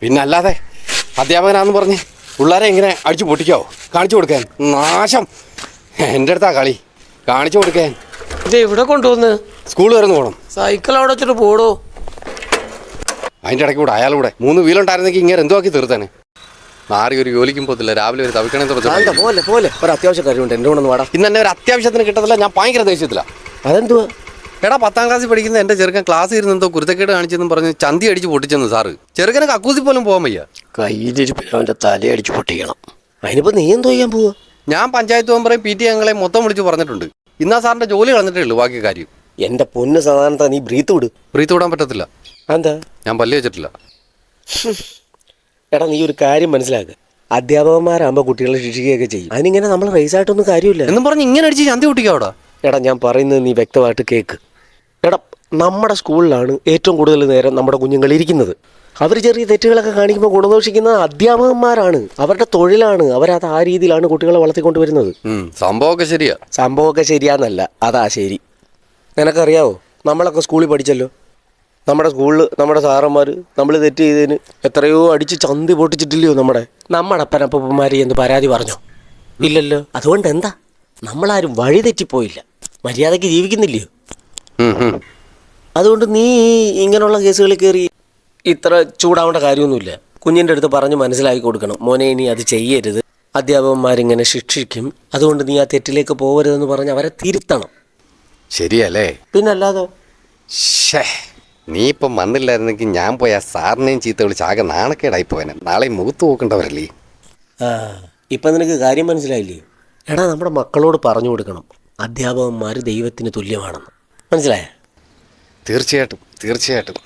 പിന്നെ അല്ലാതെ അധ്യാപകനാന്ന് പറഞ്ഞ് പിള്ളേരെ ഇങ്ങനെ അടിച്ചു പൊട്ടിക്കാവോ? കാണിച്ചു കൊടുക്കാൻ നാശം. എൻ്റെ അടുത്താ കളി. കാണിച്ചു കൊടുക്കാൻ. ഇത് എവിടെ കൊണ്ടുവന്ന്? സ്കൂൾ വരുന്നു പോകണം. സൈക്കിൾ അവിടെ വെച്ചിട്ട് പോടോ. അതിൻ്റെ ഇടയ്ക്ക് കൂടെ അയാളൂടെ 3 വീലുണ്ടായിരുന്നെങ്കിൽ ഇങ്ങനെ എന്തുവാക്കി തീർത്താനെ. നാറി ഒരു ജോലിക്കും പോകത്തില്ല, രാവിലെ ഒരു തവിക്കണേ പോലെ പോലെ ഒരു അത്യാവശ്യ കാര്യമുണ്ട്. എൻ്റെ കൂടെ ഒന്ന് വാടാ. ഇന്ന് എന്നെ ഒരു അത്യാവശ്യത്തിന് കിട്ടത്തില്ല. ഞാൻ ഭയങ്കര ദേഷ്യത്തില്ല. അതെന്തുവാ? എടാ 10ാം ക്ലാസ്സിൽ പഠിക്കുന്ന എൻ്റെ ചെറുക്കൻ ക്ലാസ് ഇരുന്നെന്തോ കുരുത്തക്കേട് കാണിച്ചെന്നും പറഞ്ഞ് ചന്തി അടിച്ച് പൊട്ടിച്ചെന്ന് സാറ്. ചെറുക്കനെ കക്കൂസി പോലും പോകാൻ വയ്യ. കയ്യിലിരിപ്പിൽ അവൻ്റെ തലയടിച്ച് പൊട്ടിക്കണം. അതിനിപ്പോൾ നീ എന്തോ ചെയ്യാൻ പോവാ? ഞാൻ പഞ്ചായത്ത് മെമ്പറേയും PT അംഗങ്ങളെ മൊത്തം വിളിച്ച് പറഞ്ഞിട്ടുണ്ട്. ഇന്നാ സാറിൻ്റെ ജോലി കളഞ്ഞിട്ടേ ഉള്ളൂ, ബാക്കി കാര്യം. എൻ്റെ പൊന്ന് സാധാരണ നീ ബ്രീത്ത് വിട്. ബ്രീത്ത് വിടാൻ പറ്റത്തില്ല. എന്താ? ഞാൻ പല്ല് വെച്ചിട്ടില്ല. എടാ നീ ഒരു കാര്യം മനസ്സിലാക്കുക. അധ്യാപകന്മാരാകുമ്പോൾ കുട്ടികളെ ശിക്ഷിക്കുകയൊക്കെ ചെയ്യും. അതിനിങ്ങനെ നമ്മൾ റൈസായിട്ടൊന്നും കാര്യമില്ല എന്നും പറഞ്ഞ് ഇങ്ങനെ അടിച്ച് ചന്തി പൊട്ടിക്കാവടാ. എടാ ഞാൻ പറയുന്നത് നീ വ്യക്തമായിട്ട് കേൾക്ക്. എടാ നമ്മുടെ സ്കൂളിലാണ് ഏറ്റവും കൂടുതൽ നേരം നമ്മുടെ കുഞ്ഞുങ്ങൾ ഇരിക്കുന്നത്. അവർ ചെറിയ തെറ്റുകളൊക്കെ കാണിക്കുമ്പോൾ ഗുണദോഷിക്കുന്നത് അധ്യാപകന്മാരാണ്. അവരുടെ തൊഴിലാണ്. അവരത് ആ രീതിയിലാണ് കുട്ടികളെ വളർത്തിക്കൊണ്ടുവരുന്നത്. സംഭവമൊക്കെ ശരിയാന്നല്ല, അതാ ശരി. നിനക്കറിയാവോ, നമ്മളൊക്കെ സ്കൂളിൽ പഠിച്ചല്ലോ. നമ്മുടെ സ്കൂളിൽ നമ്മുടെ സാറന്മാർ നമ്മൾ തെറ്റ് ചെയ്തതിന് എത്രയോ അടിച്ച് ചന്തി പൊട്ടിച്ചിട്ടില്ലയോ? നമ്മുടെ അപ്പനപ്പന്മാർ എന്ന് പരാതി പറഞ്ഞോ? ഇല്ലല്ലോ. അതുകൊണ്ട് എന്താ, നമ്മളാരും വഴി തെറ്റിപ്പോയില്ല, മര്യാദയ്ക്ക് ജീവിക്കുന്നില്ലയോ? അതുകൊണ്ട് നീ ഇങ്ങനെയുള്ള കേസുകളിൽ കയറി ഇത്ര ചൂടാവേണ്ട കാര്യമൊന്നുമില്ല. കുഞ്ഞിൻ്റെ അടുത്ത് പറഞ്ഞ് മനസ്സിലാക്കി കൊടുക്കണം, മോനെ ഇനി അത് ചെയ്യരുത്, അധ്യാപകന്മാരിങ്ങനെ ശിക്ഷിക്കും, അതുകൊണ്ട് നീ ആ തെറ്റിലേക്ക് പോകരുതെന്ന് പറഞ്ഞ് അവരെ തിരുത്തണം. ശരിയല്ലേ? പിന്നല്ലാതെ നീ ഇപ്പം വന്നില്ലായിരുന്നെങ്കിൽ ഞാൻ പോയി ആ സാറിനെയും ചീത്ത വിളിച്ച് ആകെ നാണക്കേടായി പോയനെ. നാളെ മുഖത്ത് നോക്കണ്ടവരല്ലേ. ഇപ്പം നിനക്ക് കാര്യം മനസ്സിലായില്ലേ? എടാ നമ്മുടെ മക്കളോട് പറഞ്ഞു കൊടുക്കണം, അധ്യാപകന്മാർ ദൈവത്തിന് തുല്യമാണെന്ന്. മനസ്സിലായ? തീർച്ചയായിട്ടും തീർച്ചയായിട്ടും.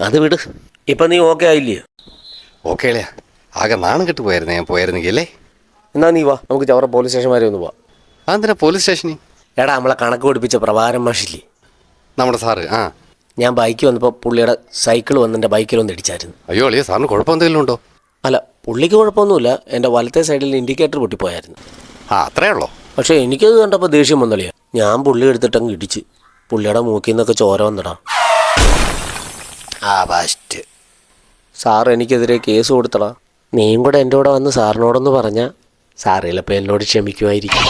അത് വിട്. ഇപ്പം നീ ഓക്കെ ആയില്ലയോ? ഓക്കെ അല്ലേ? ആകെ നാണം കെട്ട് പോയായിരുന്നു ഞാൻ പോയായിരുന്നെങ്കിൽ അല്ലേ. എന്നാ നീ വാ, നമുക്ക് ചവറ പോലീസ് സ്റ്റേഷൻ വരെ ഒന്ന് പോവാം. അതെന്തിനാ പോലീസ് സ്റ്റേഷനിൽ? എടാ നമ്മളെ കണക്ക് പഠിപ്പിച്ച പ്രഭാരം മാഷില്ലേ, നമ്മുടെ സാറ്. ഞാൻ ബൈക്ക് വന്നപ്പോൾ പുള്ളിയുടെ സൈക്കിൾ വന്ന് എൻ്റെ ബൈക്കിലൊന്ന് ഇടിച്ചായിരുന്നു. അയ്യോ അളിയ, സാറിന് കുഴപ്പം എന്തെങ്കിലും ഉണ്ടോ? അല്ല, പുള്ളിക്ക് കുഴപ്പമൊന്നുമില്ല. എൻ്റെ വലത്തെ സൈഡിൽ ഇൻഡിക്കേറ്റർ പൊട്ടിപ്പോയായിരുന്നു. അത്രേ ഉള്ളോ? പക്ഷേ എനിക്കത് കണ്ടപ്പോൾ ദേഷ്യം വന്നളിയാ. ഞാൻ പുള്ളി എടുത്തിട്ടങ്ങ് ഇടിച്ച്. പുള്ളിയുടെ മൂക്കിൽ നിന്നൊക്കെ ചോര വന്നിടാം. ഫസ്റ്റ് സാർ എനിക്കെതിരെ കേസ് കൊടുത്തടാ. നീയും കൂടെ എൻ്റെ കൂടെ വന്ന് സാറിനോടൊന്ന് പറഞ്ഞാൽ സാറ് ചിലപ്പോൾ എന്നോട് ക്ഷമിക്കുമായിരിക്കും.